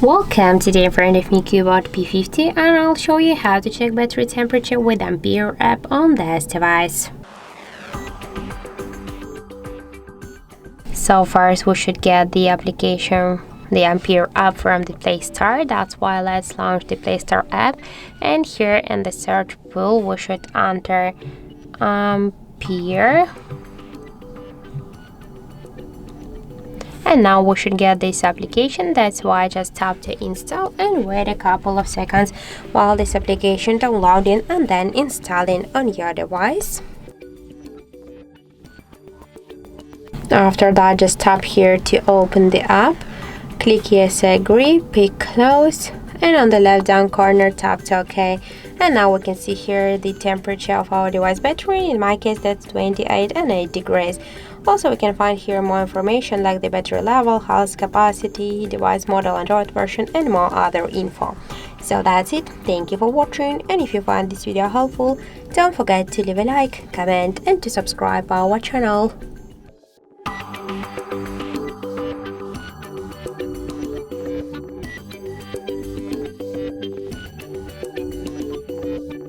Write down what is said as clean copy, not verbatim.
Welcome, today in front of me CUBOT P50 and I'll show you how to check battery temperature with Ampere app on this device. So first we should get the application, the Ampere app from the Play Store. That's why let's launch the Play Store app, and here in the search pool we should enter Ampere. And now we should get this application. That's why I just tap to install and wait a couple of seconds while this application downloading and then installing on your device. After that, just tap here to open the app, click yes, agree, pick close, and on the left down corner tap to OK. And now we can see here the temperature of our device battery. In my case that's 28.8 degrees. Also we can find here more information like the battery level, health capacity, device model, Android version, and more other info. So that's it. Thank you for watching, and if you find this video helpful, don't forget to leave a like, comment and to subscribe our channel.